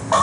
What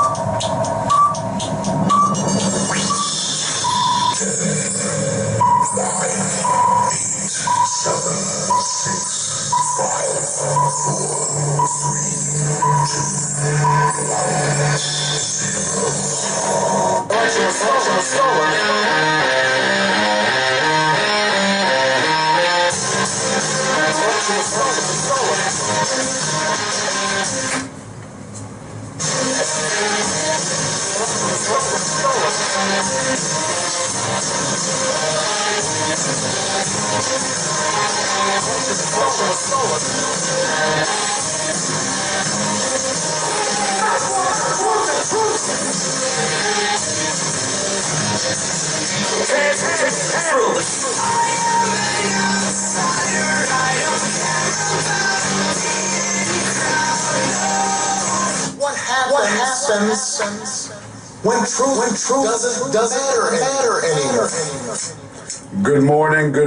happens when truth doesn't matter anymore? Good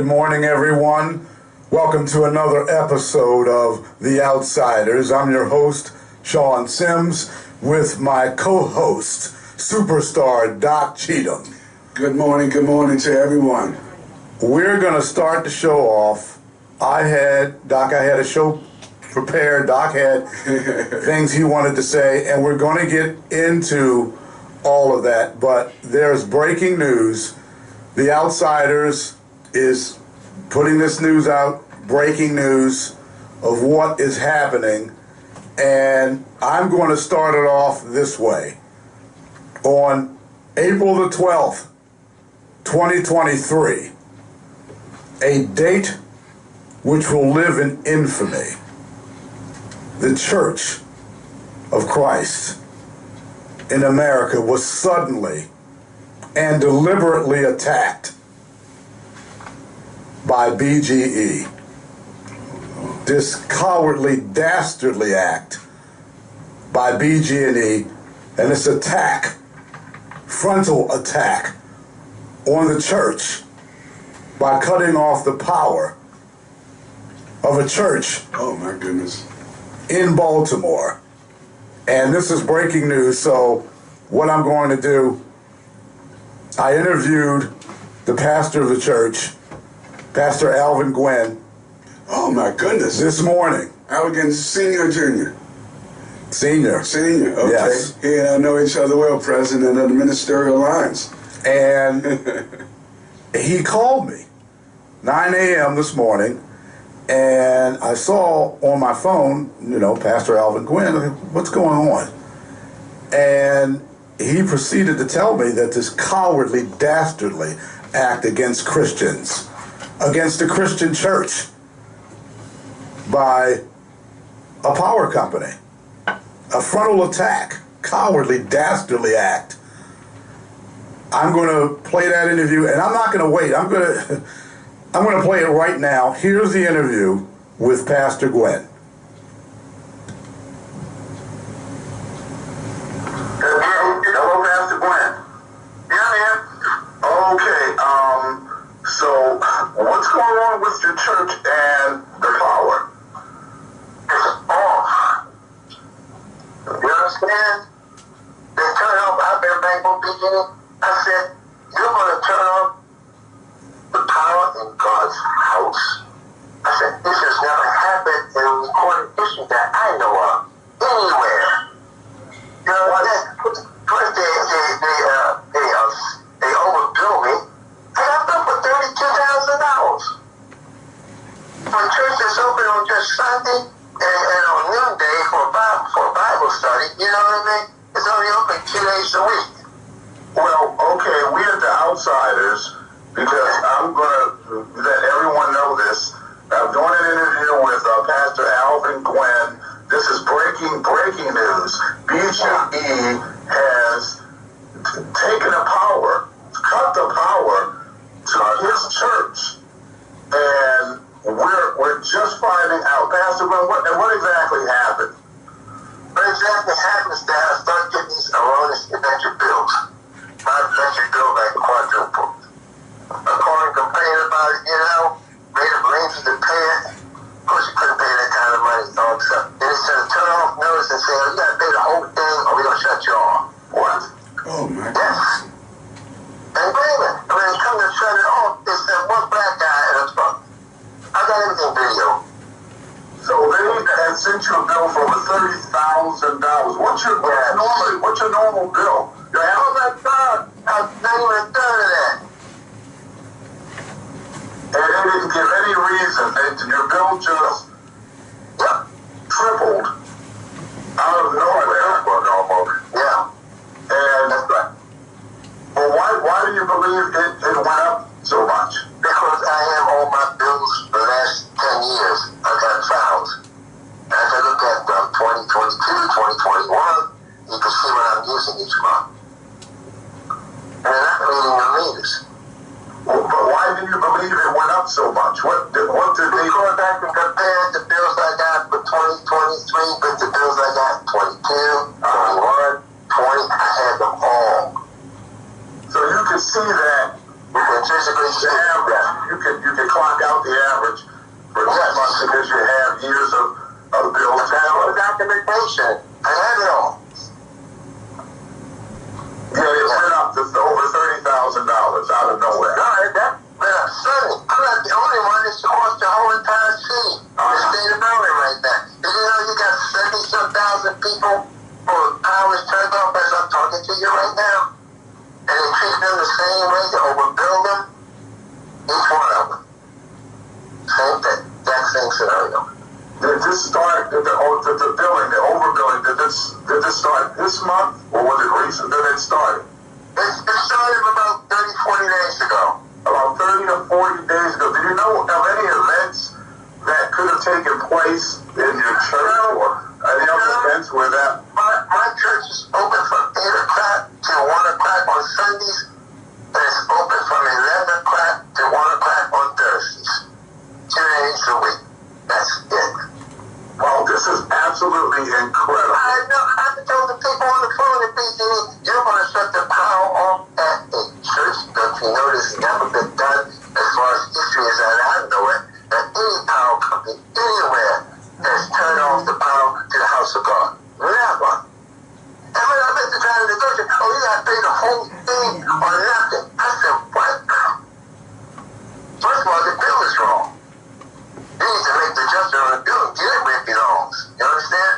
morning, everyone. Welcome to another episode of The Outsiders. I'm your host, Sean Sims, with my co-host, superstar Doc Cheatham. Good morning to everyone. We're going to start the show off. I had a show prepared. Doc had things he wanted to say, and we're going to get into all of that. But there's breaking news. The Outsiders is putting this news out, breaking news of what is happening. And I'm going to start it off this way. On April the 12th, 2023, a date which will live in infamy, the Church of Christ in America was suddenly and deliberately attacked by BGE. This cowardly, dastardly act by BG&E, and this attack, frontal attack on the church by cutting off the power of a church. Oh my goodness. In Baltimore. And this is breaking news, so what I'm going to do, I interviewed the pastor of the church, Pastor Alvin Gwynn. Oh my goodness. This morning. Alvin, senior or junior? Senior. Senior, okay. Yes. He and I know each other well, president of the Ministerial Alliance. And he called me 9 a.m. this morning, and I saw on my phone, Pastor Alvin Gwynn, what's going on? And he proceeded to tell me that this cowardly, dastardly act against Christians, against the Christian church, by a power company, a frontal attack, cowardly, dastardly act. I'm going to play that interview, and I'm not going to wait. I'm going to play it right now. Here's the interview with Pastor Gwynn. Hello, Pastor Gwynn. Yeah, man. Okay. So what's going on with your church and the power? It's off. You understand? They turn off. I've been back from the beginning. I said, you're going to turn off the power in God's house. I said, this has never happened in recorded history that I know of anywhere. You know what? First they overbilled me. I got billed for $32,000. For a church that's open on just Sunday and on noonday for Bible study, you know what I mean? It's only open 2 days a week. Well, okay, we are the Outsiders, because I'm going to let everyone know this. I'm doing an interview with Pastor Alvin Gwynn. This is breaking news. BGE has taken the power, cut the power to his church, and we're just finding out. Pastor Gwynn, what exactly happened? What exactly happened is that I started getting these erroneous adventure bills. My adventure bill like quadrupled. I called and complained about it, made arrangements to pay it. Of course, you couldn't pay that kind of money. Then it sent a turn off notice and said, you got to pay the whole thing or we're going to shut you off. What's your normal bill? Oh my God, not even a third of that. And they didn't give any reason. Your bill just tripled out of nowhere. Yeah. And that's right. Well, why do you believe it went up so much? Because I have all my bills for the last 10 years. I got files. As I look at 2022, 2021, you can see what I'm using each month. And they're not reading the meters. Well, but why do you believe it went up so much? What did they... Because I can compare the bills I got for 2023 with the bills I got in 22, 21, 20. I had them all. So you can see that You can physically see the average. You can clock out the average for this month because you have years of bills. I got all the documentation. I have it all. Yeah, it went up to over $30,000 out of nowhere. No, that went up suddenly. I'm not the only one that's across the whole entire city. The state of Maryland right now. Did you know you got 70-some thousand people for powers turned off as I'm talking to you right now? And they treat them the same way, to overbill them? Each one of them. Same thing. Exact same scenario. Did this start, the billing, the overbilling, did this start this month, or was it recent that it started? It started about 30, 40 days ago. About 30 to 40 days ago. Do you know of any events that could have taken place in your church or any other events where that... My church is open from 8 o'clock to 1 o'clock on Sundays, and it's open from 11 o'clock to 1 o'clock on Thursdays. 2 days a week. That's it. Well, this is absolutely incredible. I know. I told the people on the phone at BGE, you're going to shut the power off at a church. Don't you know this has never been done as far as history is that I know it, that any power company anywhere has turned off the power to the house of God. Never. And when I went to try to negotiate, you got to pay the whole thing or nothing. I said, what? First of all, the bill is wrong. You need to make the adjustment on the bill and get it where it belongs. You understand?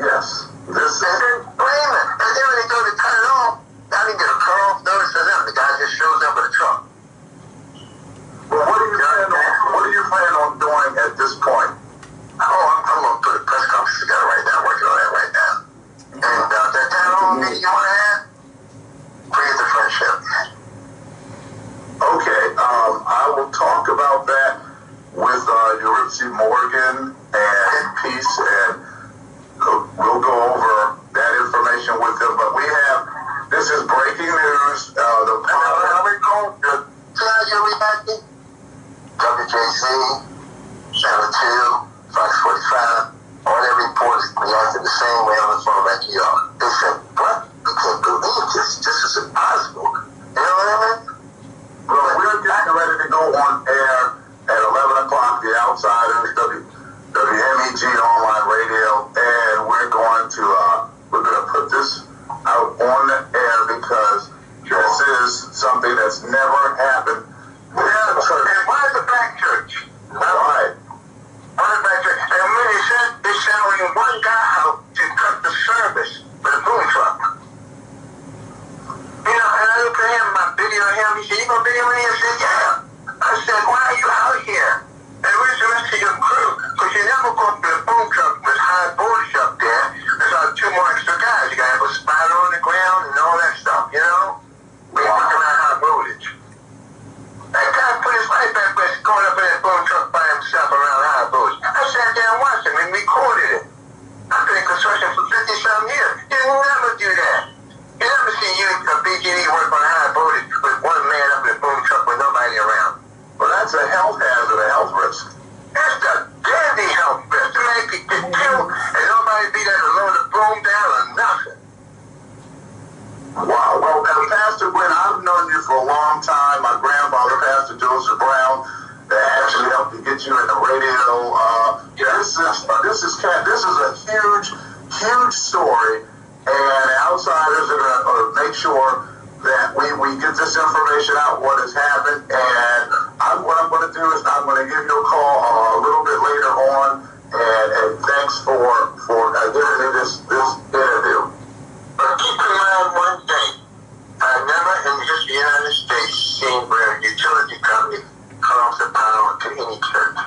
Yes. This is... And then blame it. And then when they go to cut it off, I didn't get a cut off notice for them. The guy just shows up with a truck. Well, what do you plan on doing at this point? Oh, I'm going to put a press conference together right now, working on that right now. And that town meeting you want to have, create the friendship. Okay, I will talk about that with University Morgan and Peace, and we'll go over that information with them. But we have, this is breaking news. The power. How we go? See how you're reacting? WJC, Channel 2, Fox 45, all their reporters reacted the same way on the phone like you are. They said, what? We can't believe this. This is impossible. You know what I mean? Well, we're getting ready to go on air at 11 o'clock, The Outsiders, WMEG Online Radio, and we're going to put this out on the air because this is something that's never happened. Yeah, and why the black church? Right. Why the black church? And when they said they're selling one guy out to cut the service with a boom truck. You know, and I looked at him, my video of him, he said, you gonna video me? I said, yeah. I said, why are you out here? And where's the rest of your crew? Because you never go up to the boom truck with high voltage up there. There's 2 more extra guys. You gotta have a spider on the ground and all that stuff, you know? We work around high voltage. That guy put his life back where he's going up in that boom truck by himself around high voltage. I sat there and watched him and recorded it. I've been in construction for 50-some years. You never do that. You never see you, a BGE, work on high voltage with one man up in a boom truck with nobody around. Well, that's a health hazard, a health risk. That's the dandy health risk. The man could get killed and nobody be there to lower the boom down or nothing. Wow. Well, Pastor Gwynn, I've known you for a long time. My grandfather, Pastor Joseph Brown, that actually helped to get you in the radio. This is a huge story, and the Outsiders are going to make sure that we get this information out, what has happened, and what I'm going to do is I'm going to give you a call a little bit later on, and thanks for giving me this interview. But keep in mind one thing. I've never in the history of the United States seen where a utility company cut off the power to any church.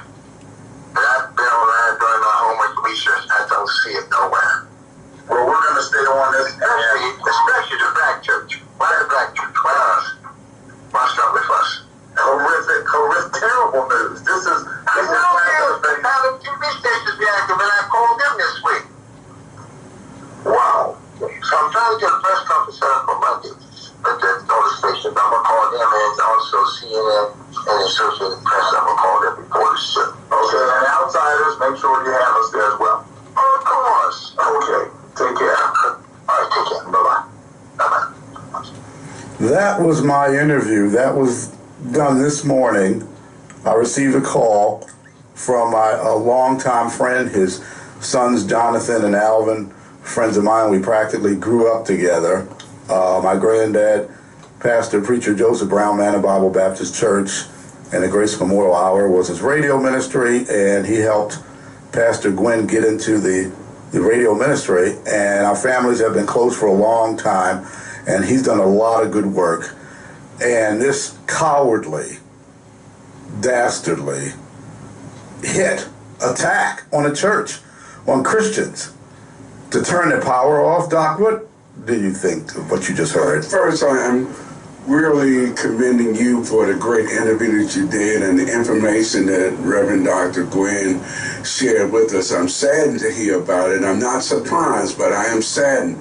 But I've been online doing my homework research. I don't see it nowhere. Well, we're going to stay on this. Especially the black church. Why the black church? Why us? Why start with us? Horrific, terrible news. This is How the TV stations reacted when I called them this week. Wow. So I'm trying to get a press conference set up for Monday. But there's no stations. I'm going to call them and also CNN and the Associated Press. I'm going to call them before the show. okay. And outsiders, make sure you have us there as well. Oh, of course. Okay. Take care. All right, take care. Bye-bye. Bye-bye. That was my interview. That was done this morning. I received a call from a longtime friend, his sons Jonathan and Alvin, friends of mine. We practically grew up together. My granddad, pastor, preacher Joseph Brown, Man of Bible Baptist Church, and the Grace Memorial Hour was his radio ministry, and he helped Pastor Gwynn get into the radio ministry, and our families have been close for a long time, and he's done a lot of good work. And this cowardly, dastardly attack on a church, on Christians, to turn their power off. Doc, what do you think of what you just heard? First, I'm really commending you for the great interview that you did and the information that Reverend Dr. Gwynn shared with us. I'm saddened to hear about it. I'm not surprised, but I am saddened.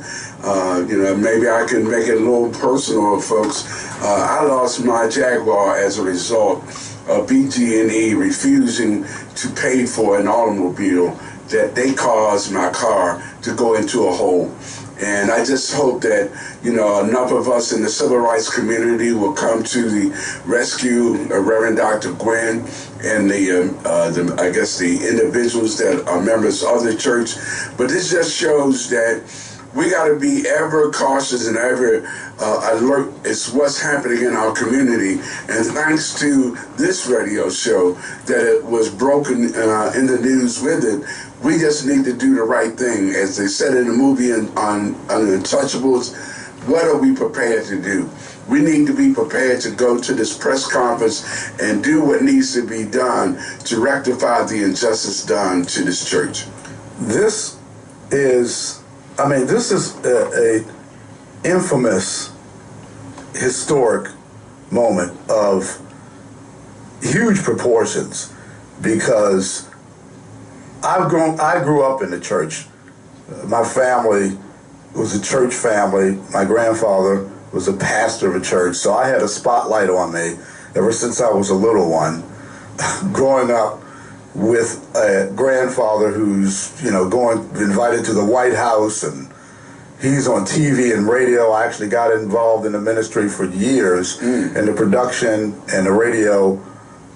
Maybe I can make it a little personal, folks. I lost my Jaguar as a result of BG&E refusing to pay for an automobile that they caused my car to go into a hole. And I just hope that, enough of us in the civil rights community will come to the rescue of Reverend Dr. Gwynn and the individuals that are members of the church. But this just shows that we got to be ever cautious and ever alert as what's happening in our community. And thanks to this radio show that it was broken in the news with it, we just need to do the right thing. As they said in the movie on Untouchables, what are we prepared to do? We need to be prepared to go to this press conference and do what needs to be done to rectify the injustice done to this church. This is a infamous, historic moment of huge proportions, because I grew up in the church. My family was a church family. My grandfather was a pastor of a church, so I had a spotlight on me ever since I was a little one. Growing up with a grandfather who's, invited to the White House, and he's on TV and radio. I actually got involved in the ministry for years in the production and the radio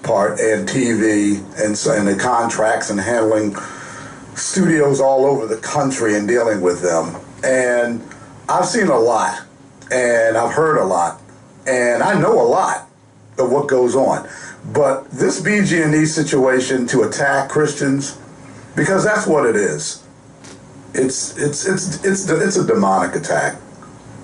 part and TV and the contracts and handling studios all over the country and dealing with them. And I've seen a lot, and I've heard a lot, and I know a lot of what goes on. But this BG&E situation to attack Christians, because that's what it is. It's a demonic attack.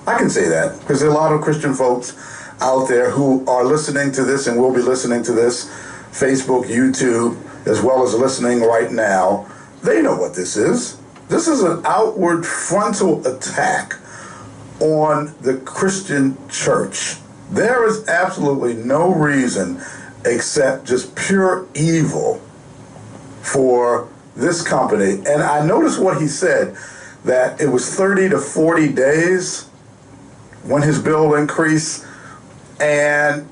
I can say that because there are a lot of Christian folks out there who are listening to this and will be listening to this, Facebook, YouTube, as well as listening right now. They know what this is. This is an outward frontal attack on the Christian church. There is absolutely no reason except just pure evil for this company. And I noticed what he said, that it was 30 to 40 days when his bill increased. And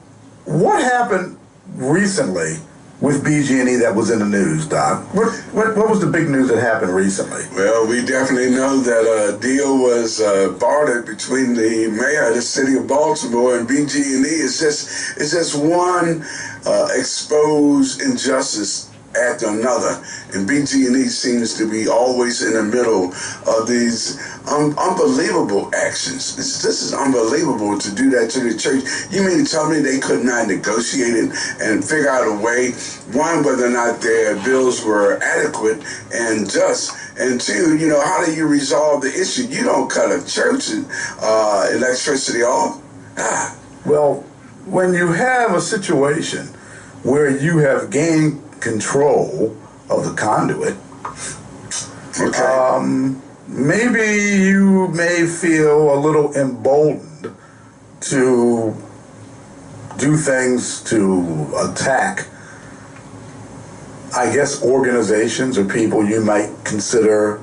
what happened recently with BG&E that was in the news, Doc? What was the big news that happened recently? Well, we definitely know that a deal was bartered between the mayor of the city of Baltimore and BG&E. It's just one exposed injustice after another, and BG&E seems to be always in the middle of these unbelievable actions. This is unbelievable to do that to the church. You mean to tell me they could not negotiate it and figure out a way, one, whether or not their bills were adequate and just, and two, you know, how do you resolve the issue? You don't cut a church electricity off. Well, when you have a situation where you have gained control of the conduit, Okay. Maybe you may feel a little emboldened to do things to attack, I guess, organizations or people you might consider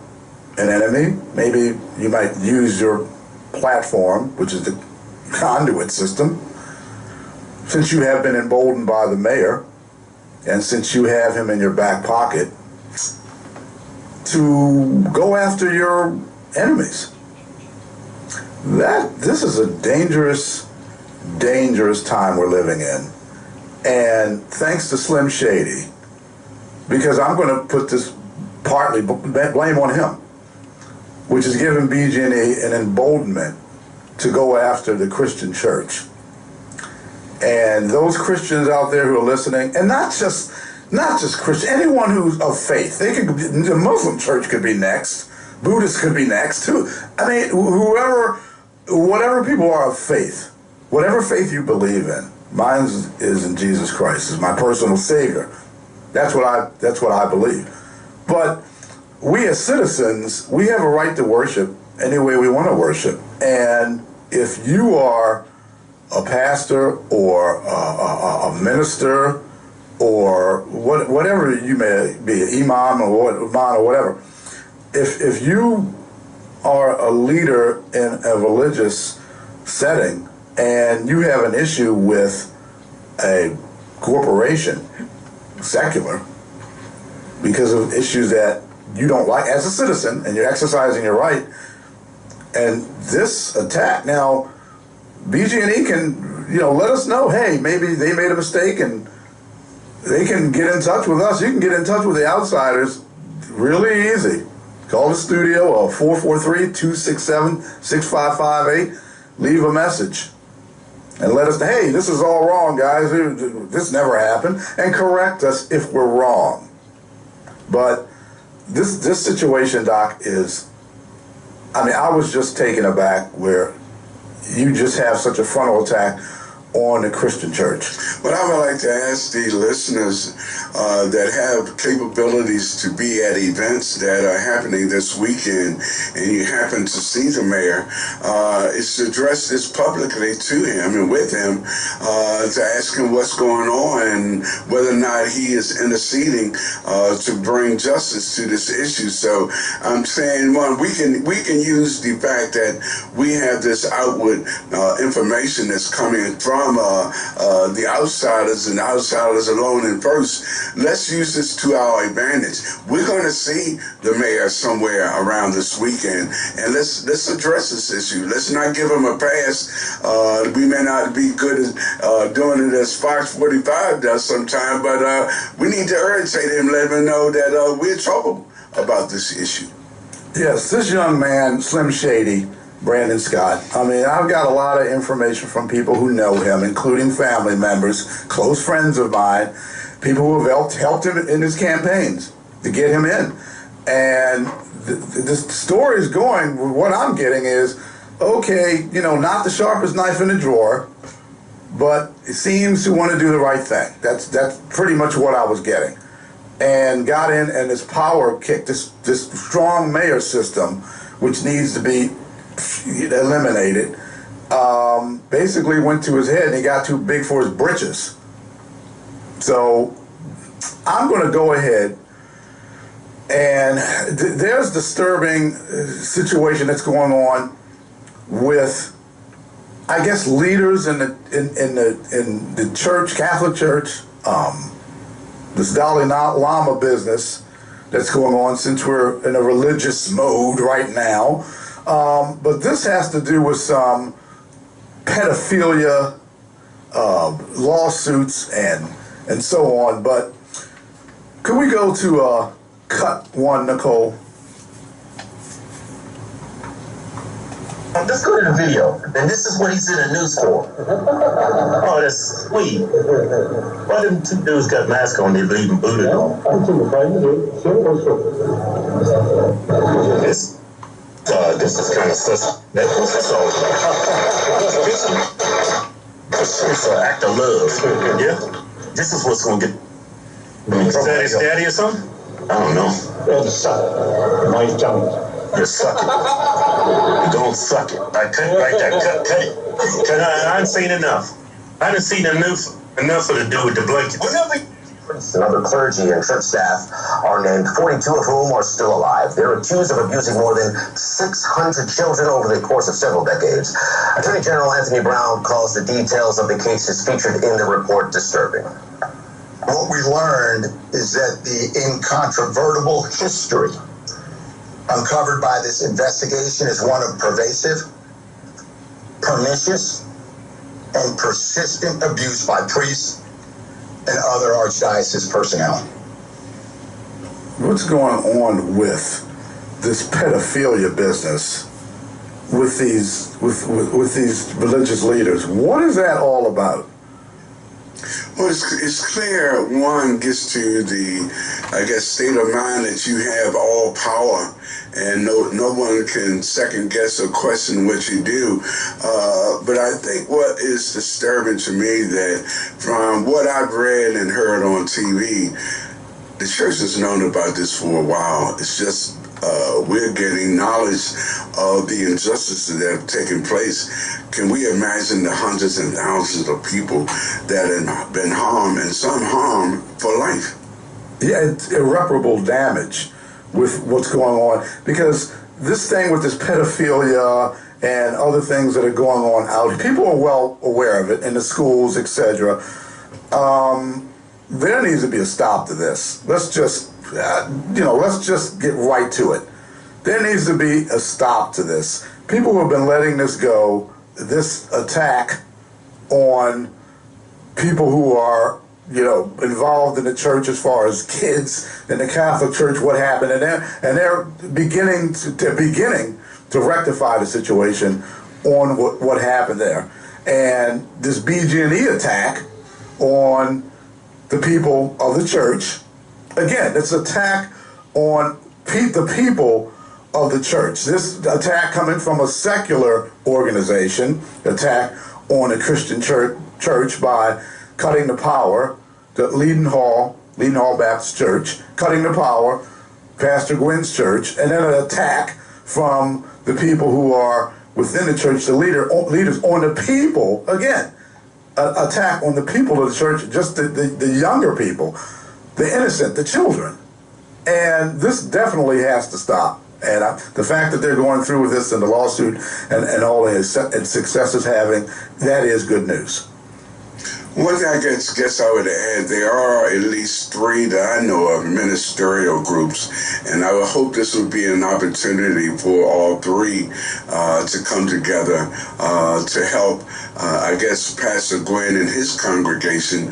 an enemy. Maybe you might use your platform, which is the conduit system, since you have been emboldened by the mayor and since you have him in your back pocket, to go after your enemies. This is a dangerous, dangerous time we're living in. And thanks to Slim Shady, because I'm going to put this partly blame on him, which is giving BG&E an emboldenment to go after the Christian church. And those Christians out there who are listening, and not just Christian, anyone who's of faith. The Muslim church could be next. Buddhists could be next too. I mean, whatever people are of faith, whatever faith you believe in, mine is in Jesus Christ, is my personal Savior. That's what I believe. But we as citizens, we have a right to worship any way we want to worship. And if you are a pastor or a minister, or whatever you may be, an imam or whatever, if you are a leader in a religious setting and you have an issue with a corporation, secular, because of issues that you don't like as a citizen and you're exercising your right, and this attack, now BG&E can, let us know, hey, maybe they made a mistake, and they can get in touch with us. You can get in touch with the outsiders really easy. Call the studio, 443-267-6558. Leave a message and let us know, hey, this is all wrong, guys. This never happened. And correct us if we're wrong. But this situation, Doc, is, I was just taken aback where you just have such a frontal attack on the Christian church. But I would like to ask the listeners that have capabilities to be at events that are happening this weekend, and you happen to see the mayor, is to address this publicly to him and with him, to ask him what's going on and whether or not he is interceding to bring justice to this issue. So I'm saying, one, we can use the fact that we have this outward information that's coming from the outsiders, and the outsiders alone in first. Let's use this to our advantage. We're going to see the mayor somewhere around this weekend, and let's address this issue. Let's not give him a pass. We may not be good at doing it as Fox 45 does sometimes, but we need to irritate him, let him know that we're in trouble about this issue. Yes, this young man, Slim Shady, Brandon Scott, I've got a lot of information from people who know him, including family members, close friends of mine, people who have helped him in his campaigns to get him in. And the story is going, what I'm getting is, okay, not the sharpest knife in the drawer, but he seems to want to do the right thing. That's pretty much what I was getting. And got in, and this power kick, this strong mayor system, which needs to be eliminated, basically went to his head, and he got too big for his britches. So I'm going to go ahead, and there's disturbing situation that's going on with, I guess, leaders in the church, Catholic Church, this Dalai Lama business that's going on, since we're in a religious mode right now. But this has to do with some pedophilia lawsuits and so on. But Could we go to cut one, Nicole? Let's go to the video. And this is what he's in the news for. Oh, that's sweet. Why them two dudes got masks on? They bleeding booted on. This is kind of sus. This is an act of love. Yeah. This is what's gonna get. Is that his daddy or something? I don't know. My tongue. You suck it. You don't suck it. I cut it right there. Cut it. I ain't seen enough. I haven't seen enough of the dude with the blanket. And other clergy and church staff are named, 42 of whom are still alive. They're accused of abusing more than 600 children over the course of several decades. Attorney General Anthony Brown calls the details of the cases featured in the report disturbing. What we learned is that the incontrovertible history uncovered by this investigation is one of pervasive, pernicious, and persistent abuse by priests and other archdiocese personnel. What's going on with this pedophilia business with these religious leaders? What is that all about? Well, it's clear one gets to the, I guess, state of mind that you have all power and no one can second guess or question what you do. But I think what is disturbing to me that from what I've read and heard on TV, the church has known about this for a while. It's just we're getting knowledge of the injustices that have taken place. Can we imagine the hundreds and thousands of people that have been harmed, and some harmed for life? Yeah, it's irreparable damage with what's going on, because this thing with this pedophilia and other things that are going on out, people are well aware of it in the schools, etc. There needs to be a stop to this. Let's just, let's just get right to it. There needs to be a stop to this. People who have been letting this go, this attack on people who are, involved in the church as far as kids in the Catholic Church, what happened, and they're beginning to rectify the situation on what happened there. And this BG&E attack on the people of the church, again, it's an attack on the people of the church. This attack coming from a secular organization, attack on a Christian church by cutting the power to Leaden Hall Baptist Church, cutting the power, Pastor Gwynn's church, and then an attack from the people who are within the church, the leaders on the people, again, an attack on the people of the church, just the younger people, the innocent, the children. And this definitely has to stop. And the fact that they're going through with this and the lawsuit and all the success it's having, that is good news. One thing I guess I would add, there are at least 3 that I know of ministerial groups, and I would hope this would be an opportunity for all 3 to come together to help, I guess, Pastor Gwynn and his congregation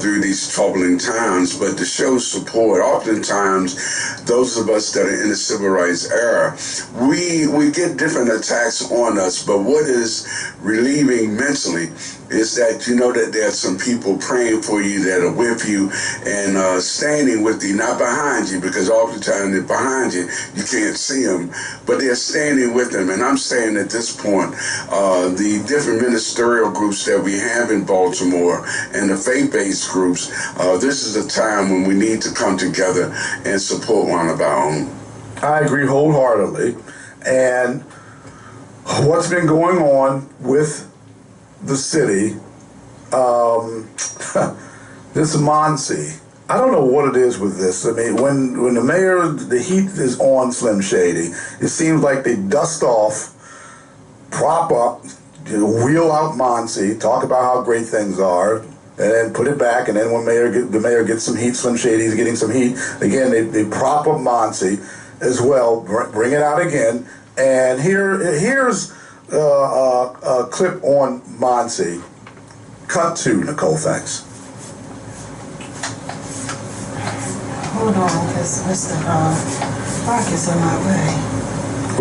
through these troubling times, but to show support. Oftentimes, those of us that are in the civil rights era, we get different attacks on us, but what is relieving mentally is that you know that there are some people praying for you that are with you and standing with you, not behind you, because oftentimes they're behind you, you can't see them, but they're standing with them. And I'm saying at this point, the different ministerial groups that we have in Baltimore and the faith-based groups, this is a time when we need to come together and support one of our own. I agree wholeheartedly. And what's been going on with the city, this Monsi, I don't know what it is with this. I mean, when the mayor, the heat is on Slim Shady, it seems like they dust off, prop up, wheel out Monsi, talk about how great things are, and then put it back, and then when the mayor gets some heat, Slim Shady's getting some heat, again, they prop up Monsi as well, bring it out again, and here's a clip on Monsi. Cut 2, Nicole, thanks. Hold on, because Mr. Rock is in my way.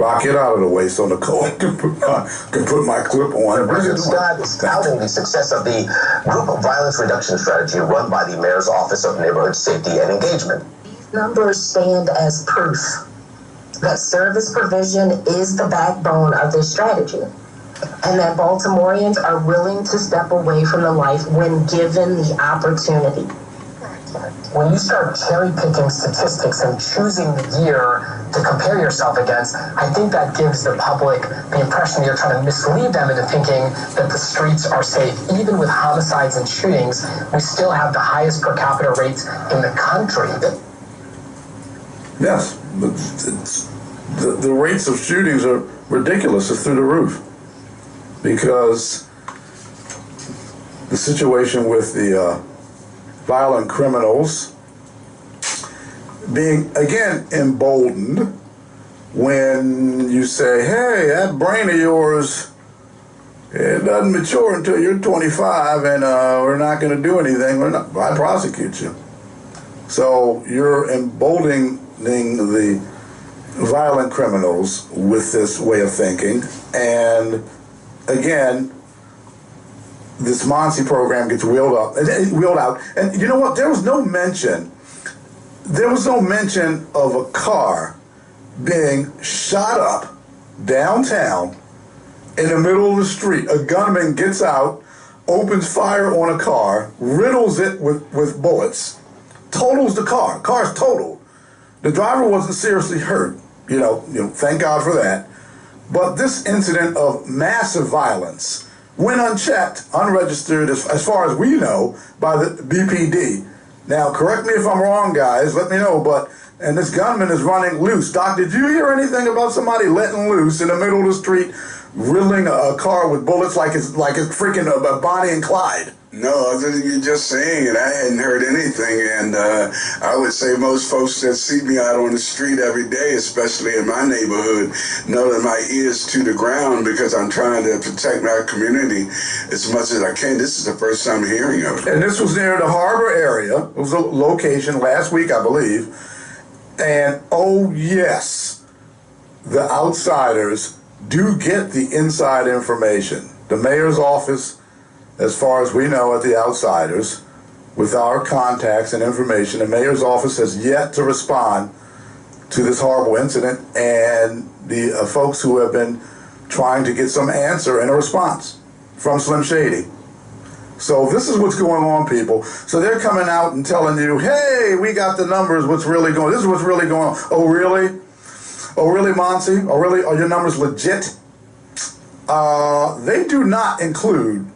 Rock, get out of the way so Nicole can put my clip on. President Scott is touting the success of the Group Violence Reduction Strategy run by the Mayor's Office of Neighborhood Safety and Engagement. These numbers stand as proof that service provision is the backbone of this strategy, and that Baltimoreans are willing to step away from the life when given the opportunity. When you start cherry-picking statistics and choosing the year to compare yourself against, I think that gives the public the impression that you're trying to mislead them into thinking that the streets are safe. Even with homicides and shootings, we still have the highest per capita rates in the country. Yes, but the rates of shootings are ridiculous. It's through the roof. Because the situation with the violent criminals being, again, emboldened when you say, hey, that brain of yours, it doesn't mature until you're 25 and we're not going to do anything. I prosecute you. So you're emboldening the violent criminals with this way of thinking. And again, this Monty program gets wheeled out. And you know what? There was no mention of a car being shot up downtown in the middle of the street. A gunman gets out, opens fire on a car, riddles it with bullets, totals the car. Car's totaled. The driver wasn't seriously hurt. You know, thank God for that. But this incident of massive violence went unchecked, unregistered, as far as we know, by the BPD. Now, correct me if I'm wrong, guys. Let me know. And this gunman is running loose. Doc, did you hear anything about somebody letting loose in the middle of the street, riddling a car with bullets like it's freaking a Bonnie and Clyde? No, other than you just saying it, I hadn't heard anything, and I would say most folks that see me out on the street every day, especially in my neighborhood, know that my ear's to the ground because I'm trying to protect my community as much as I can. This is the first time hearing of it. And this was near the harbor area. It was a location last week, I believe. And oh yes, the outsiders do get the inside information. The mayor's office, as far as we know, at the outsiders, with our contacts and information, the mayor's office has yet to respond to this horrible incident, and the folks who have been trying to get some answer and a response from Slim Shady. So this is what's going on, people. So they're coming out and telling you, hey, we got the numbers, what's really going on. This is what's really going on. Oh, really? Oh, really, Monty? Oh, really? Are your numbers legit? They do not include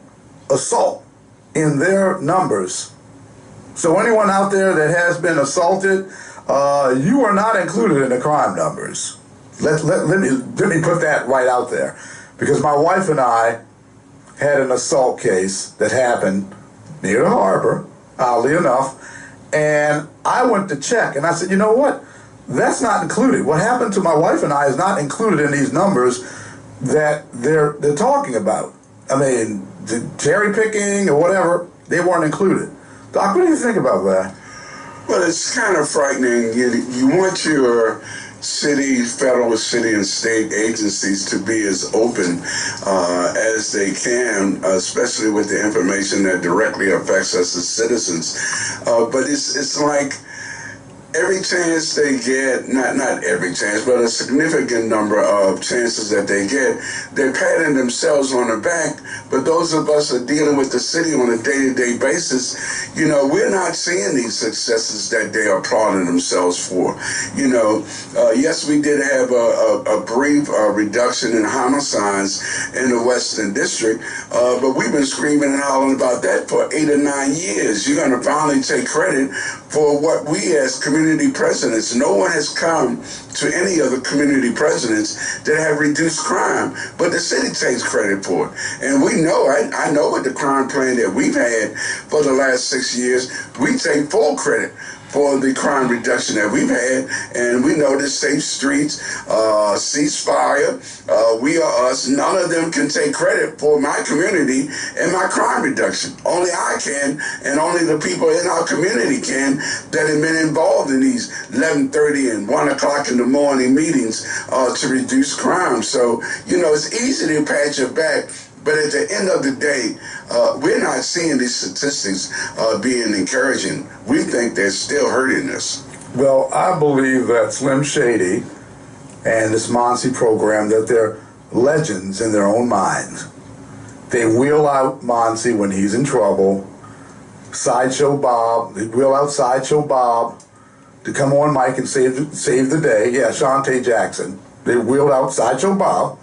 assault in their numbers. So anyone out there that has been assaulted, you are not included in the crime numbers. Let me put that right out there, because my wife and I had an assault case that happened near the harbor, oddly enough, and I went to check, and I said, you know what? That's not included. What happened to my wife and I is not included in these numbers that they're talking about. I mean, the cherry picking or whatever, they weren't included. Doc, what do you think about that? Well, it's kind of frightening. You want your city, federal, city, and state agencies to be as open as they can, especially with the information that directly affects us as citizens. But it's like every chance they get, not every chance, but a significant number of chances that they get, they're patting themselves on the back. But those of us that are dealing with the city on a day-to-day basis, we're not seeing these successes that they are applauding themselves for. Yes, we did have a brief reduction in homicides in the Western District, but we've been screaming and hollering about that for 8 or 9 years. You're going to finally take credit for what we as community presidents, no one has come to any of the community presidents that have reduced crime, but the city takes credit for it. And we know, I know with the crime plan that we've had for the last 6 years, we take full credit for the crime reduction that we've had, and we know that safe streets, ceasefire, we are us. None of them can take credit for my community and my crime reduction. Only I can, and only the people in our community can that have been involved in these 11:30 and 1 o'clock in the morning meetings to reduce crime. So, it's easy to pat your back, but at the end of the day, we're not seeing these statistics being encouraging. We think they're still hurting us. Well, I believe that Slim Shady and this Monsi program, that they're legends in their own minds. They wheel out Monsi when he's in trouble. Sideshow Bob, they wheel out Sideshow Bob to come on mic and save the day. Yeah, Shantae Jackson. They wheeled out Sideshow Bob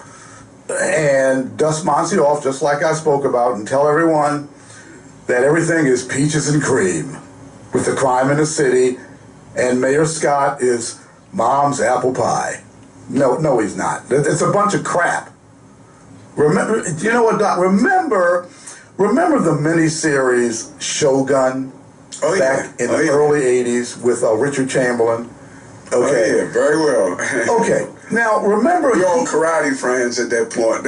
and dust Monsi off, just like I spoke about, and tell everyone that everything is peaches and cream with the crime in the city, and Mayor Scott is mom's apple pie. No, he's not. It's a bunch of crap. Remember, you know what, Doc? Remember the miniseries Shogun back in the early 80s with Richard Chamberlain? Okay. Oh, yeah, very well. Okay. Now, remember... We're all karate friends at that point.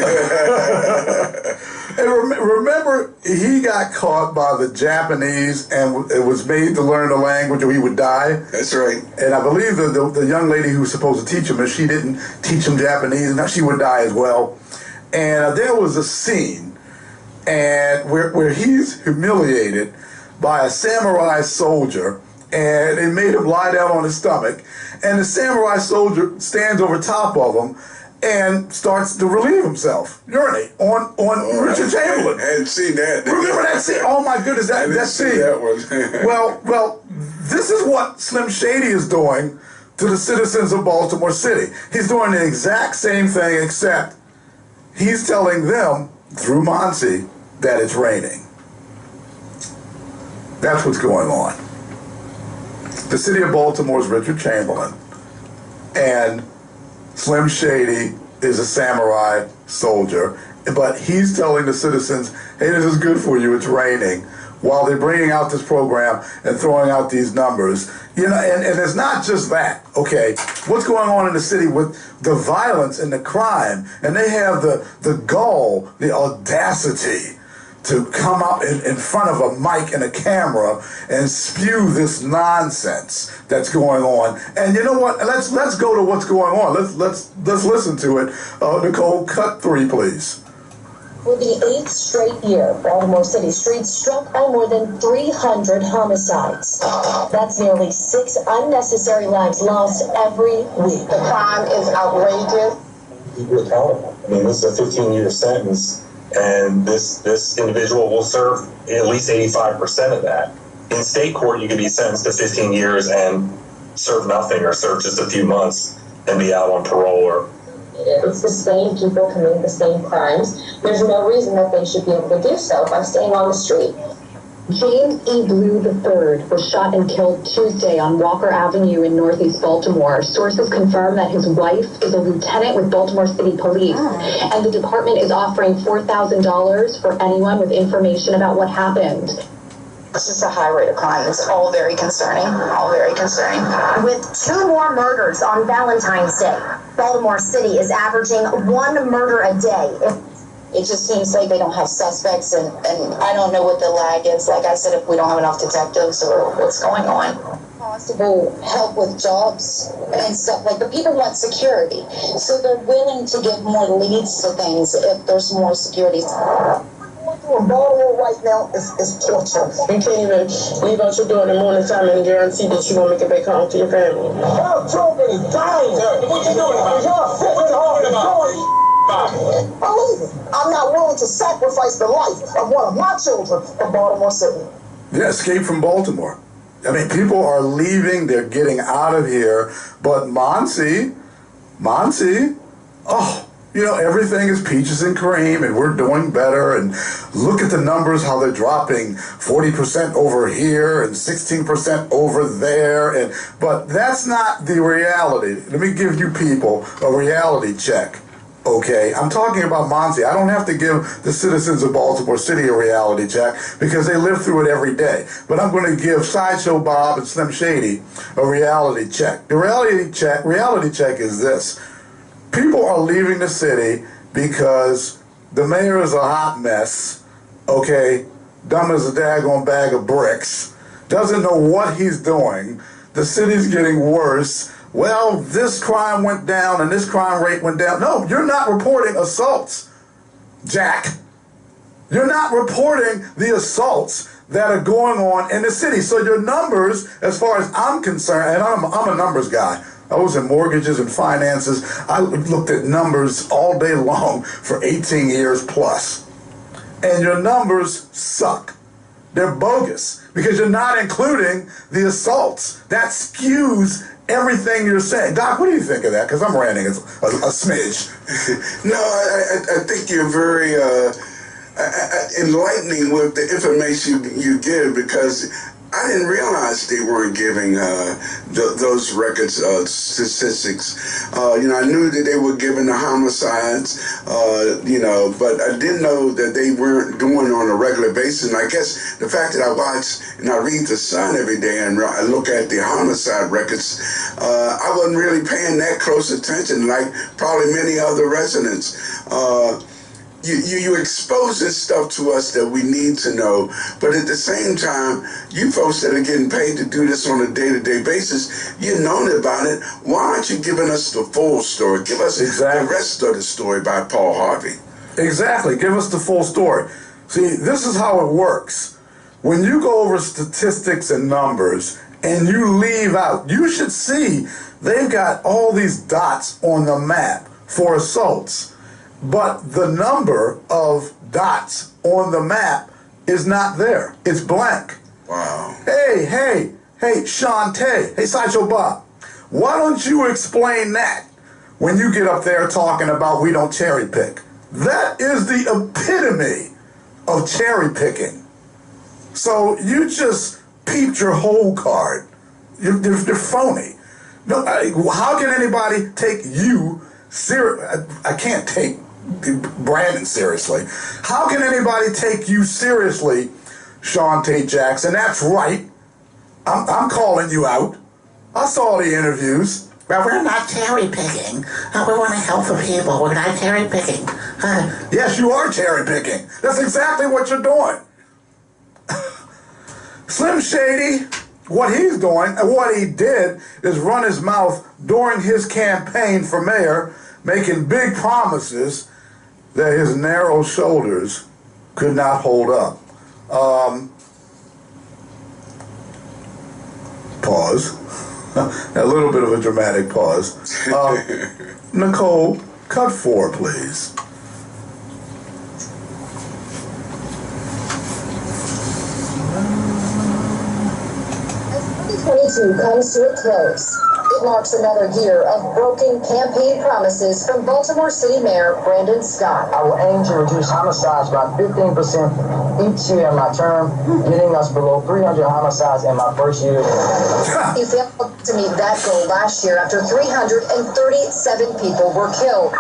And remember, he got caught by the Japanese and it was made to learn the language or he would die? That's right. And I believe the young lady who was supposed to teach him, if she didn't teach him Japanese, and she would die as well. And there was a scene and where he's humiliated by a samurai soldier, and they made him lie down on his stomach, and the samurai soldier stands over top of him and starts to relieve himself, urinate on Richard Chamberlain. I hadn't seen that. Remember that scene? Oh my goodness, that scene. That one. Well, this is what Slim Shady is doing to the citizens of Baltimore City. He's doing the exact same thing, except he's telling them through Monsi that it's raining. That's what's going on. The city of Baltimore is Richard Chamberlain, and Slim Shady is a samurai soldier, but he's telling the citizens, hey, this is good for you, it's raining, while they're bringing out this program and throwing out these numbers. And it's not just that, okay? What's going on in the city with the violence and the crime, and they have the gall, the audacity to come up in front of a mic and a camera and spew this nonsense that's going on. And you know what? Let's go to what's going on. Let's listen to it. Nicole, cut 3, please. For the 8th straight year, Baltimore City streets struck by more than 300 homicides. That's nearly 6 unnecessary lives lost every week. The crime is outrageous. People accountable. I mean, this is a 15-year sentence. And this individual will serve at least 85% of that. In state court, you could be sentenced to 15 years and serve nothing or serve just a few months and be out on parole. It's the same people committing the same crimes. There's no reason that they should be able to do so by staying on the street. James E. Blue III was shot and killed Tuesday on Walker Avenue in Northeast Baltimore. Sources confirm that his wife is a lieutenant with Baltimore City Police, and the department is offering $4,000 for anyone with information about what happened. It's just a high rate of crime. It's all very concerning. All very concerning. With 2 more murders on Valentine's Day, Baltimore City is averaging 1 murder a day. It just seems like they don't have suspects, and I don't know what the lag is. Like I said, if we don't have enough detectives or what's going on. Possible help with jobs and stuff. Like, the people want security, so they're willing to give more leads to things if there's more security. In Baltimore right now is torture. You can't even leave out your door in the morning time and guarantee that you're going to make it back home to your family. Our children is dying. What you doing about it? What you talking about? Believe it. I'm not willing to sacrifice the life of one of my children from Baltimore City. Yeah, escape from Baltimore. I mean, people are leaving, they're getting out of here, but Monsi, everything is peaches and cream, and we're doing better, and look at the numbers, how they're dropping 40% over here and 16% over there, but that's not the reality. Let me give you people a reality check. okay? I'm talking about Monty. I don't have to give the citizens of Baltimore City a reality check because they live through it every day. But I'm going to give Sideshow Bob and Slim Shady a reality check. The reality check is this. People are leaving the city because the mayor is a hot mess, okay? Dumb as a daggone bag of bricks. Doesn't know what he's doing. The city's getting worse. Well, this crime went down and this crime rate went down. No, you're not reporting assaults, Jack. You're not reporting the assaults that are going on in the city. So your numbers, as far as I'm concerned, and I'm a numbers guy. I was in mortgages and finances. I looked at numbers all day long for 18 years plus. And your numbers suck. They're bogus because you're not including the assaults. That skews everything you're saying. Doc, what do you think of that? Because I'm ranting a smidge. No, I think you're very enlightening with the information you give, because I didn't realize they weren't giving those records statistics. I knew that they were giving the homicides, but I didn't know that they weren't doing on a regular basis. And I guess the fact that I watch and I read the Sun every day and I look at the homicide records, I wasn't really paying that close attention like probably many other residents. You expose this stuff to us that we need to know, but at the same time, you folks that are getting paid to do this on a day-to-day basis, you've known about it. Why aren't you giving us the full story? Give us the rest of the story by Paul Harvey. Exactly. Give us the full story. See, this is how it works. When you go over statistics and numbers and you leave out, you should see they've got all these dots on the map for assaults. But the number of dots on the map is not there. It's blank. Wow. Hey, Shantae. Hey, Sideshow Bob. Why don't you explain that when you get up there talking about we don't cherry pick? That is the epitome of cherry picking. So you just peeped your whole card. You're phony. No, how can anybody take you serious? I can't take Brandon seriously. How can anybody take you seriously, Shantae Jackson? That's right. I'm calling you out. I saw the interviews. Well, we're not cherry picking. We want to help the people. We're not cherry picking. Yes, you are cherry picking. That's exactly what you're doing. Slim Shady, what he's doing and what he did is run his mouth during his campaign for mayor, making big promises that his narrow shoulders could not hold up. Pause. A little bit of a dramatic pause. Nicole, cut 4, please. As 2022 comes to a close, it marks another year of broken campaign promises from Baltimore City Mayor Brandon Scott. I will aim to reduce homicides by 15% each year in my term, getting us below 300 homicides in my first year. He failed to meet that goal last year after 337 people were killed.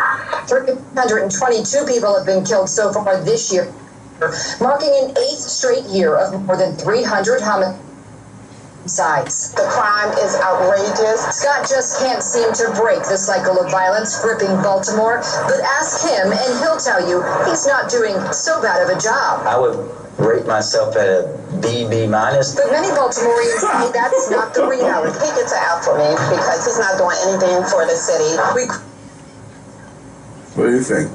322 people have been killed so far this year, marking an 8th straight year of more than 300 homicides. The crime is outrageous. Scott just can't seem to break the cycle of violence gripping Baltimore, but ask him and he'll tell you he's not doing so bad of a job. I would rate myself at a B minus. But many Baltimoreans say that's not the reality. He gets an F for me because he's not doing anything for the city. What do you think?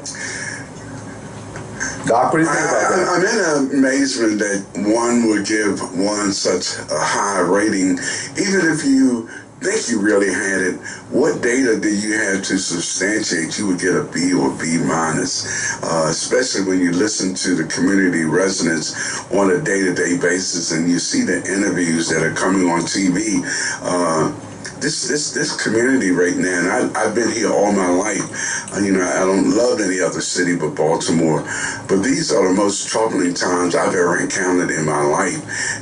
Doc, what do you think about that? I'm in amazement that one would give one such a high rating. Even if you think you really had it, what data do you have to substantiate you would get a B or B minus? Especially when you listen to the community residents on a day-to-day basis and you see the interviews that are coming on TV. This community right now, and I've been here all my life. I don't love any other city but Baltimore, but these are the most troubling times I've ever encountered in my life.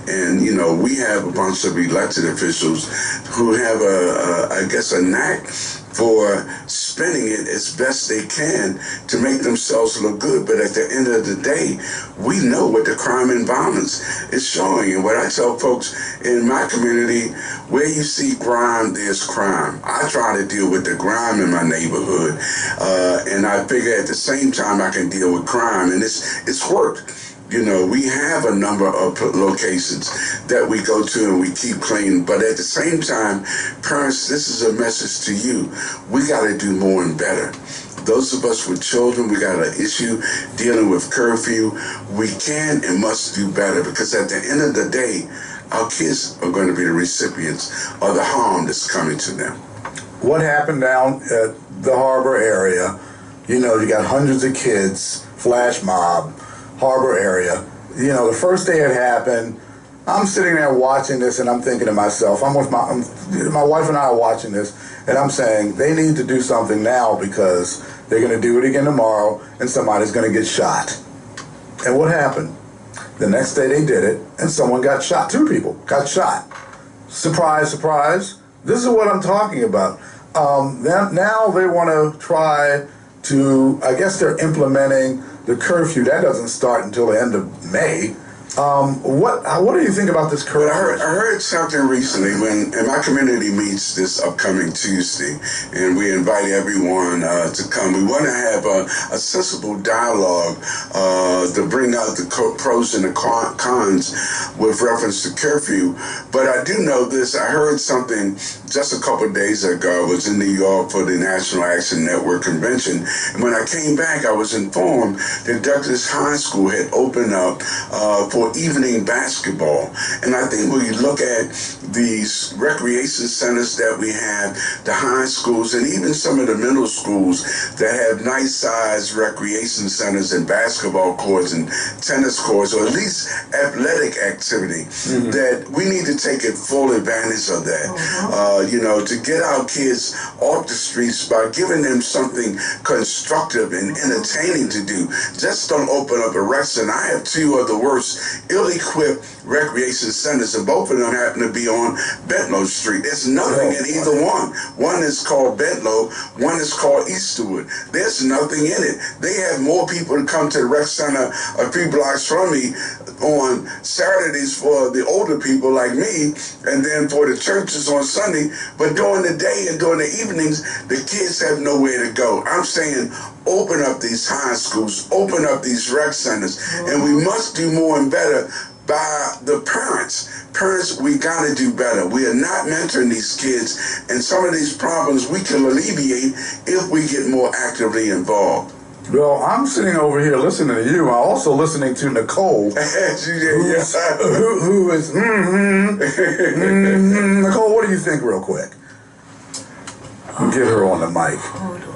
And we have a bunch of elected officials who have a knack for spending it as best they can to make themselves look good. But at the end of the day, we know what the crime and violence is showing. And what I tell folks in my community, where you see crime, there's crime. I try to deal with the crime in my neighborhood, and I figure at the same time I can deal with crime, and it's worked. You know, we have a number of locations that we go to and we keep clean, but at the same time, parents, this is a message to you. We got to do more and better. Those of us with children, we got an issue dealing with curfew. We can and must do better, because at the end of the day, our kids are going to be the recipients of the harm that's coming to them. What happened down at the Harbor area, you know, you got hundreds of kids, flash mob, Harbor area. You know, the first day it happened, I'm sitting there watching this and I'm thinking to myself, I'm with my wife and I are watching this, and I'm saying they need to do something now, because they're going to do it again tomorrow and somebody's going to get shot. And what happened? The next day they did it and someone got shot. 2 people got shot. Surprise, surprise. This is what I'm talking about. Now they want to try to, I guess they're implementing the curfew. That doesn't start until the end of May. What do you think about this curfew? I heard something recently and my community meets this upcoming Tuesday, and we invite everyone to come. We want to have a sensible dialogue to bring out the pros and the cons with reference to curfew. But I do know this. I heard something just a couple of days ago. I was in New York for the National Action Network convention, and when I came back, I was informed that Douglas High School had opened up for evening basketball. And I think when you look at these recreation centers that we have, the high schools, and even some of the middle schools that have nice sized recreation centers and basketball courts and tennis courts, or at least athletic activity, that we need to take full advantage of that. You know, to get our kids off the streets by giving them something constructive and entertaining to do. Just don't open up a restaurant. I have 2 of the worst ill-equipped recreation centers, and both of them happen to be on Bentlow Street. There's nothing in either one. One is called Bentlow, one is called Easterwood. There's nothing in it. They have more people to come to the rec center a few blocks from me on Saturdays for the older people like me, and then for the churches on Sunday. But during the day and during the evenings, the kids have nowhere to go. I'm saying open up these high schools, open up these rec centers, and we must do more and better by the parents. Parents, we got to do better. We are not mentoring these kids, and some of these problems we can alleviate if we get more actively involved. Well, I'm sitting over here listening to you. I'm also listening to Nicole, who is Nicole, what do you think real quick? Get her on the mic. Hold on.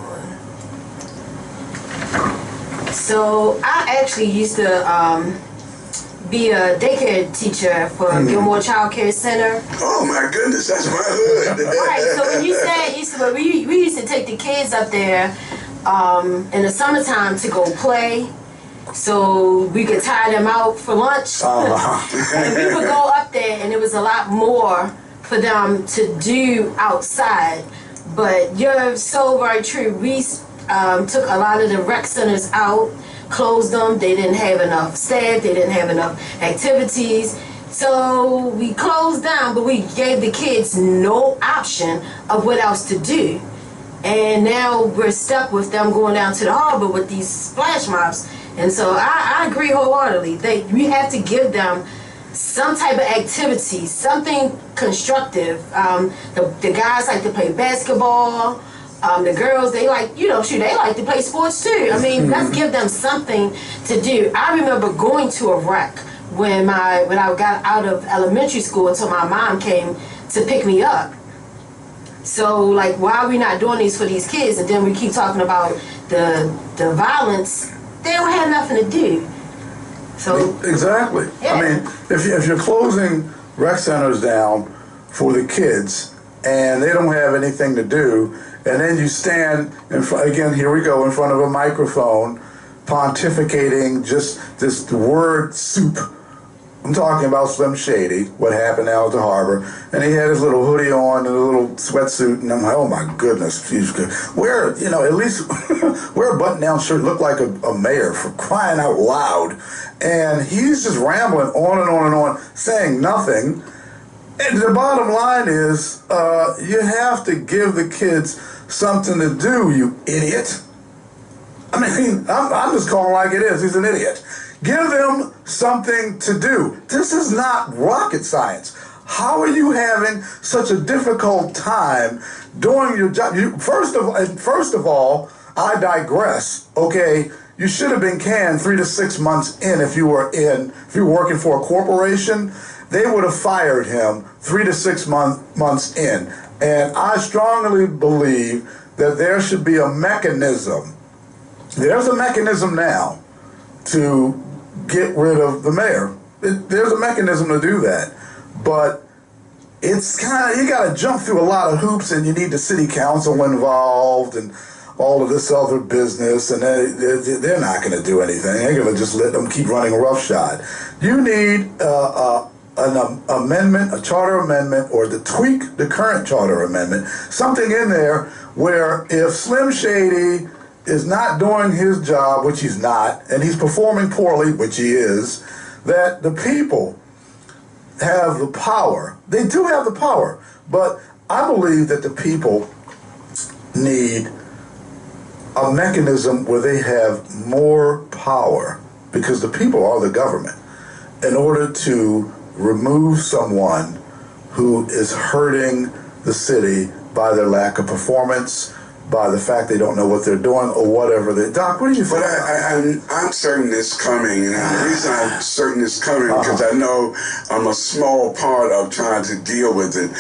So I actually used to be a daycare teacher for Gilmore Child Care Center. Oh my goodness, that's my hood. Right, so when you said we used to take the kids up there in the summertime to go play, so we could tire them out for lunch. And we would go up there, and it was a lot more for them to do outside. But you're so very true. We took a lot of the rec centers out, closed them. They didn't have enough staff. They didn't have enough activities. So we closed down, but we gave the kids no option of what else to do. And now we're stuck with them going down to the harbor with these splash mobs. And so I agree wholeheartely. We have to give them some type of activity, something constructive. The guys like to play basketball. The girls, they like, they like to play sports too. I mean, let's give them something to do. I remember going to a rec when I got out of elementary school until my mom came to pick me up. So, like, why are we not doing these for these kids? And then we keep talking about the violence. They don't have nothing to do. So exactly. Yeah. I mean, if you're closing rec centers down for the kids and they don't have anything to do, and then you stand in front, again, here we go, in front of a microphone, pontificating just this word soup I'm talking about Slim Shady, what happened out at the harbor, and he had his little hoodie on and a little sweatsuit, and I'm like, oh my goodness, wear, at least wear a button-down shirt, look like a mayor, for crying out loud. And he's just rambling on and on and on, saying nothing. And the bottom line is, you have to give the kids something to do, you idiot. I mean, I'm just calling like it is. He's an idiot. Give them something to do. This is not rocket science. How are you having such a difficult time doing your job? First of all, I digress. Okay, you should have been canned 3 to 6 months in if you were working for a corporation. They would have fired him 3 to 6 months in. And I strongly believe that there should be a mechanism. There's a mechanism now to get rid of the mayor. There's a mechanism to do that. But it's you got to jump through a lot of hoops, and you need the city council involved and all of this other business, and they're not going to do anything. They're going to just let them keep running roughshod. You need an amendment, a charter amendment, or to tweak the current charter amendment, something in there where if Slim Shady is not doing his job, which he's not, and he's performing poorly, which he is, that the people have the power. They do have the power, but I believe that the people need a mechanism where they have more power, because the people are the government, in order to remove someone who is hurting the city by their lack of performance, by the fact they don't know what they're doing, or whatever. Doc, what do you think? But I'm certain it's coming, and the reason I'm certain it's coming because I know I'm a small part of trying to deal with it.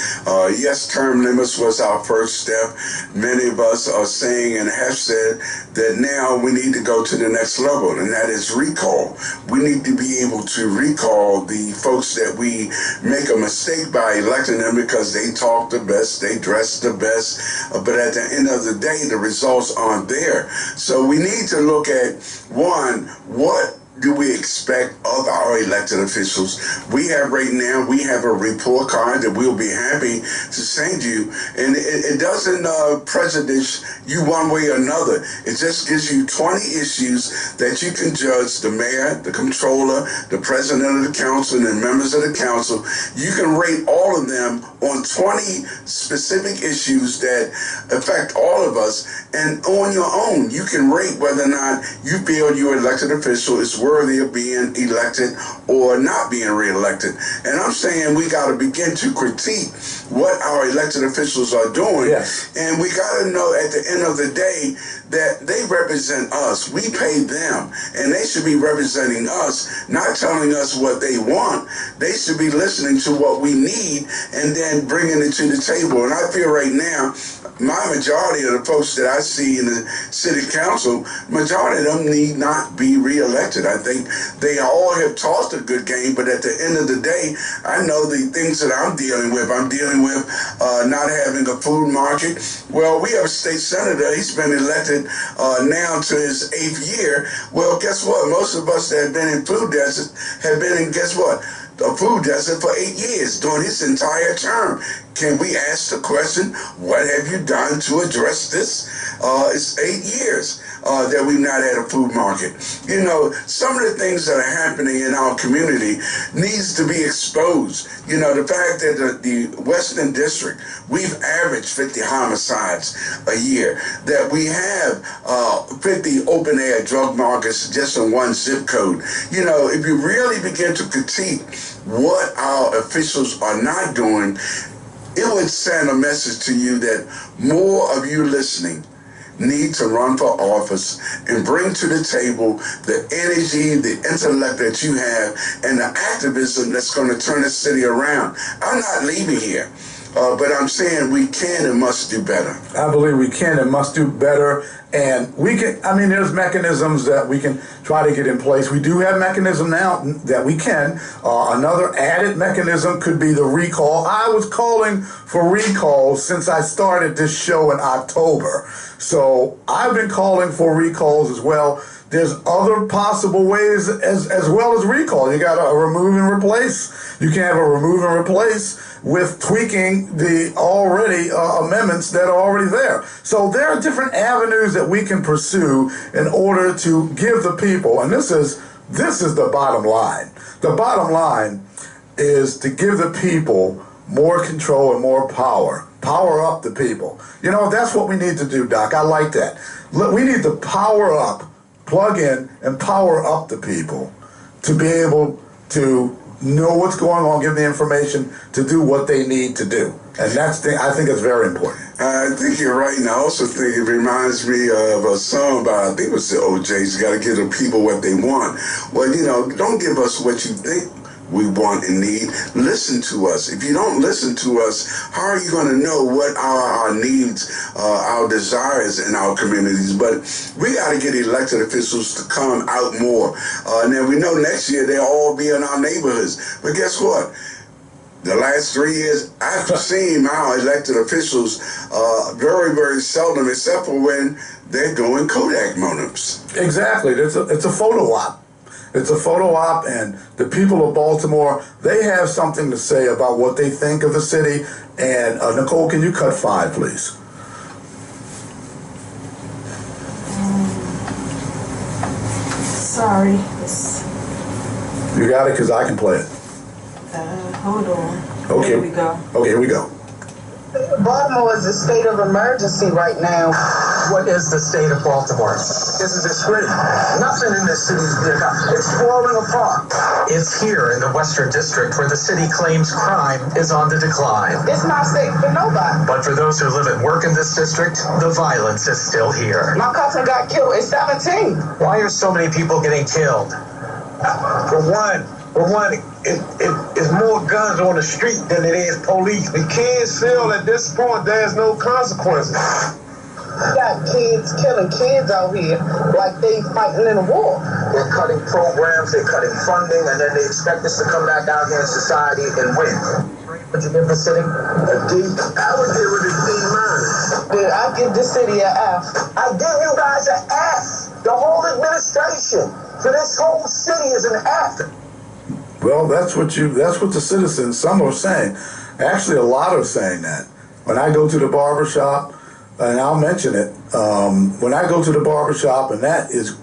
Yes, term limits was our first step. Many of us are saying and have said that now we need to go to the next level, and that is recall. We need to be able to recall the folks that we make a mistake by electing them because they talk the best, they dress the best, but at the end of the day, the results aren't there. So we need to look at, one, what do we expect of our elected officials? We have right now, we have a report card that we'll be happy to send you, and it doesn't prejudice you one way or another. It just gives you 20 issues that you can judge the mayor, the controller, the president of the council, and members of the council. You can rate all of them on 20 specific issues that affect all of us, and on your own, you can rate whether or not you feel your elected official is worthy of being elected or not being reelected. And I'm saying we got to begin to critique what our elected officials are doing. Yes. And we got to know at the end of the day that they represent us. We pay them, and they should be representing us, not telling us what they want. They should be listening to what we need and then bringing it to the table. And I feel right now, my majority of the folks that I see in the city council, majority of them need not be reelected. I think they all have tossed a good game, but at the end of the day, I know the things that I'm dealing with. I'm dealing with not having a food market. Well, we have a state senator. He's been elected now to his 8th year. Well, guess what? Most of us that have been in food deserts have been in, guess what? A food desert for 8 years during his entire term. Can we ask the question, what have you done to address this? It's 8 years that we've not had a food market. You know, some of the things that are happening in our community needs to be exposed. You know, the fact that the Western District, we've averaged 50 homicides a year, that we have 50 open-air drug markets just in one zip code. You know, if you really begin to critique what our officials are not doing, it would send a message to you that more of you listening need to run for office and bring to the table the energy, the intellect that you have, and the activism that's going to turn the city around. I'm not leaving here. But I'm saying we can and must do better. I believe we can and must do better. And we can, I mean, there's mechanisms that we can try to get in place. We do have mechanism now that we can. Another added mechanism could be the recall. I was calling for recalls since I started this show in October. So I've been calling for recalls as well. There's other possible ways as well as recall. You got to remove and replace. You can have a remove and replace with tweaking the already amendments that are already there. So there are different avenues that we can pursue in order to give the people, and this is the bottom line. The bottom line is to give the people more control and more power. Power up the people. You know, that's what we need to do, Doc. I like that. We need to power up, plug in, and power up the people to be able to know what's going on, give the information to do what they need to do. And I think it's very important. I think you're right, and I also think it reminds me of a song by, I think it was the OJs, you got to give the people what they want. Well, you know, don't give us what you think we want and need. Listen to us. If you don't listen to us, how are you going to know what our needs, our desires in our communities? But we got to get elected officials to come out more. And then we know next year they'll all be in our neighborhoods. But guess what? The last 3 years, I've seen our elected officials very, very seldom, except for when they're doing Kodak motives. Exactly. It's a photo op. It's a photo op, and the people of Baltimore, they have something to say about what they think of the city. And Nicole, can you cut 5, please? Sorry. You got it, because I can play it. Hold on. Okay. Here we go. Okay, here we go. Baltimore is a state of emergency right now. What is the state of Baltimore? This is extreme. Nothing in this city is being done. It's falling apart. It's here in the Western District where the city claims crime is on the decline. It's not safe for nobody. But for those who live and work in this district, the violence is still here. My cousin got killed at 17. Why are so many people getting killed? For one, it's more guns on the street than it is police. The kids feel at this point there's no consequences. You got kids killing kids out here like they fighting in a war. They're cutting programs, they're cutting funding, and then they expect us to come back out here in society and win. Would you give the city a D? I would give it a D-. Did I give the city an F? I give you guys an F. The whole administration for this whole city is an F. Well, that's what the citizens, some are saying. Actually, a lot are saying that. When I go to the barbershop, and I'll mention it, when I go to the barbershop, and that is,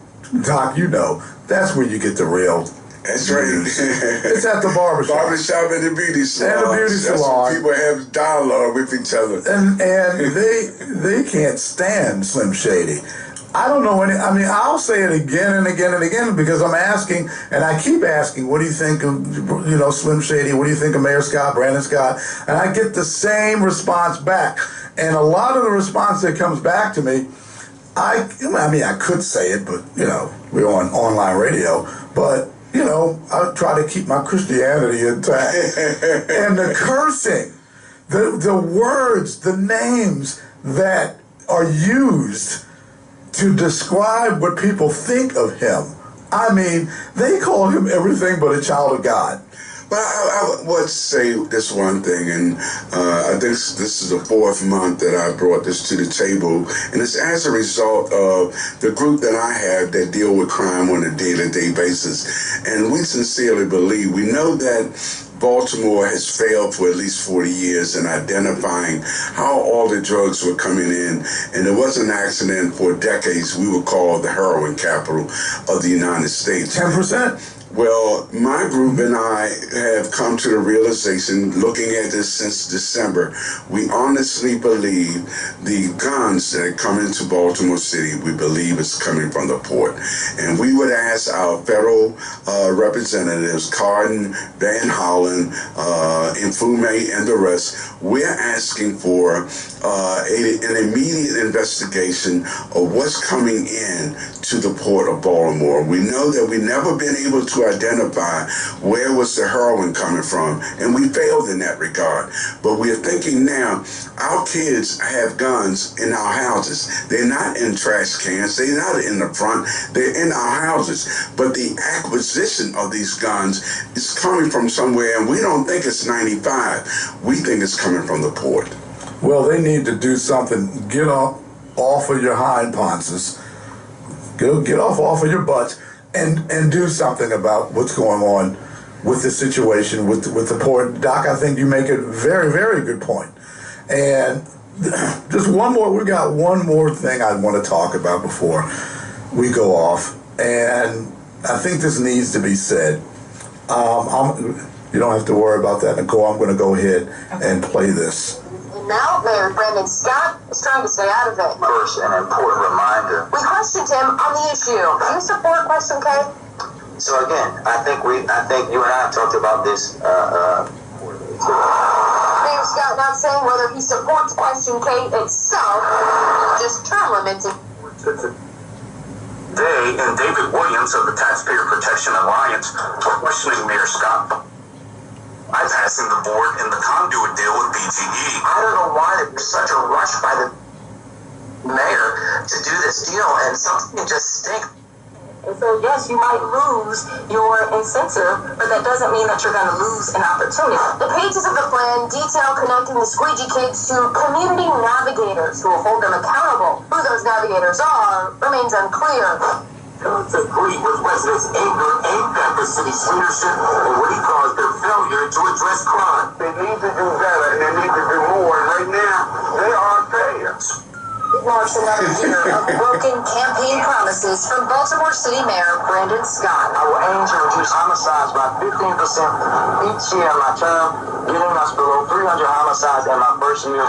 Doc, you know, that's where you get the real. That's right. It's at the barbershop. Barbershop and the beauty salon. And the beauty salon. People have dialogue with each other. And they can't stand Slim Shady. I don't know any. I mean, I'll say it again and again and again because I'm asking, and I keep asking, what do you think of, you know, Slim Shady? What do you think of Mayor Scott, Brandon Scott? And I get the same response back. And a lot of the response that comes back to me, I mean, I could say it, but, you know, we're on online radio, but, you know, I try to keep my Christianity intact. And the cursing, the words, the names that are used to describe what people think of him. I mean, they call him everything but a child of God. But I would say this one thing, and I think this is the 4th month that I brought this to the table, and it's as a result of the group that I have that deal with crime on a day-to-day basis. And we sincerely believe, we know that Baltimore has failed for at least 40 years in identifying how all the drugs were coming in. And it wasn't an accident. For decades, we were called the heroin capital of the United States. 10%? Well, my group and I have come to the realization, looking at this since December, we honestly believe the guns that come into Baltimore City, we believe it's coming from the port. And we would ask our federal representatives, Cardin, Van Hollen, Infume, and the rest, we're asking for an immediate investigation of what's coming in to the port of Baltimore. We know that we've never been able to to identify where was the heroin coming from, and we failed in that regard. But we're thinking now, our kids have guns in our houses. They're not in trash cans. They're not in the front. They're in our houses. But the acquisition of these guns is coming from somewhere, and we don't think it's 95. We think it's coming from the port. Well, they need to do something. Get off of your hind ponces. Get off of your butts and do something about what's going on with the situation with the port. Doc, I think you make a very, very good point. And just one more, we got one more thing I want to talk about before we go off. And I think this needs to be said. You don't have to worry about that, Nicole. I'm going to go ahead and play this. Now, Mayor Brandon Scott is trying to stay out of it. First, an important reminder. We questioned him on the issue. Do you support Question K? So again, I think you and I have talked about this. Mayor Scott not saying whether he supports Question K itself, just term limits. They and David Williams of the Taxpayer Protection Alliance are questioning Mayor Scott bypassing the board in the conduit deal with BGE. I don't know why there's such a rush by the mayor to do this deal, and something just stinks. And so, yes, you might lose your incentive, but that doesn't mean that you're going to lose an opportunity. The pages of the plan detail connecting the squeegee kids to community navigators who will hold them accountable. Who those navigators are remains unclear. To agree with residents' anger aimed at the city's leadership and what he calls their failure to address crime. They need to do better, and they need to do more, and right now, they are failures. It marks another year of broken campaign promises from Baltimore City Mayor Brandon Scott. I will aim to reduce homicides by 15% each year in my term, getting us below 300 homicides in my first year.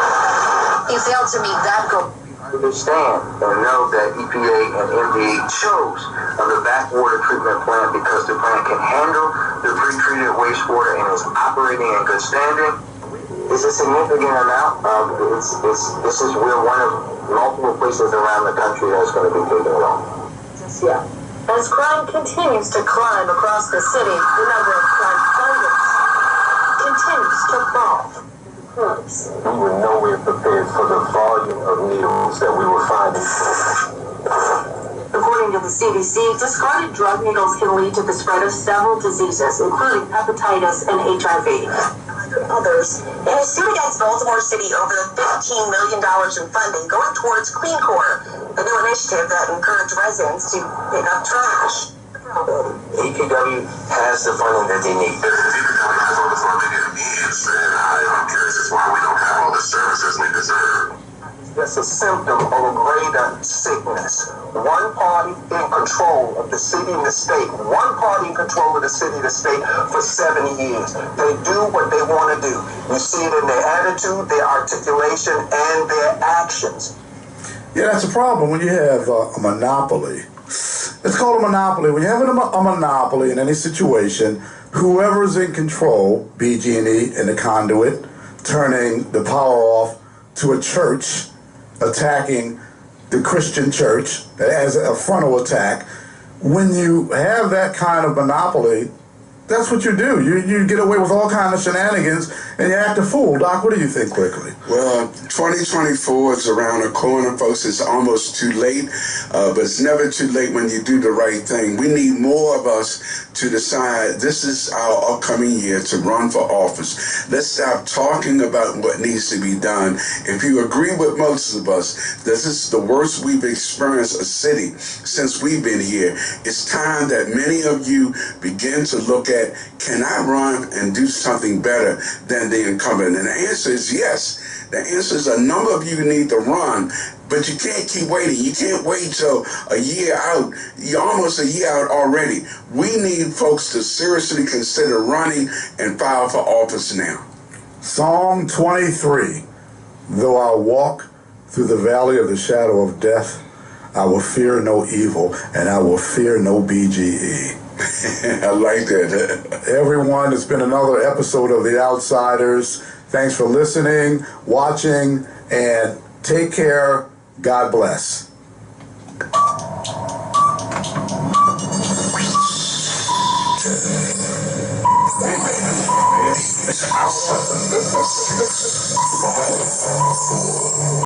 He failed to meet that goal. Understand and know that EPA and MDA chose the backwater treatment plant because the plant can handle the pre-treated wastewater and is operating in good standing. It's a significant amount. This is we're one of multiple places around the country that's going to be taking it on. Yeah. As crime continues to climb across the city, the number of crime fighters continues to fall. We were nowhere prepared for the volume of needles that we were finding. According to the CDC, discarded drug needles can lead to the spread of several diseases, including hepatitis and HIV. Others. In a suit against Baltimore City over the $15 million in funding going towards Clean Core, a new initiative that encouraged residents to pick up trash. EPW has the funding that they need. EPW has all the funding it needs, and I'm curious as why we don't have all the services we deserve. That's a symptom of a greater sickness. One party in control of the city and the state. One party in control of the city and the state for 70 years. They do what they want to do. You see it in their attitude, their articulation, and their actions. Yeah, that's a problem when you have a monopoly. It's called a monopoly. When you have a monopoly in any situation, whoever's in control, BG&E and the conduit, turning the power off to a church, attacking the Christian church as a frontal attack. When you have that kind of monopoly, that's what you do. You get away with all kinds of shenanigans and you act a fool. Doc, what do you think quickly? Well, 2024 is around the corner, folks. It's almost too late, but it's never too late when you do the right thing. We need more of us to decide this is our upcoming year to run for office. Let's stop talking about what needs to be done. If you agree with most of us, this is the worst we've experienced a city since we've been here. It's time that many of you begin to look at, can I run and do something better than the incumbent? And the answer is yes. The answer is a number of you need to run, but you can't keep waiting. You can't wait till a year out. You're almost a year out already. We need folks to seriously consider running and file for office now. Psalm 23, though I walk through the valley of the shadow of death, I will fear no evil, and I will fear no BGE. I like that. Everyone, it's been another episode of The Outsiders. Thanks for listening, watching, and take care. God bless.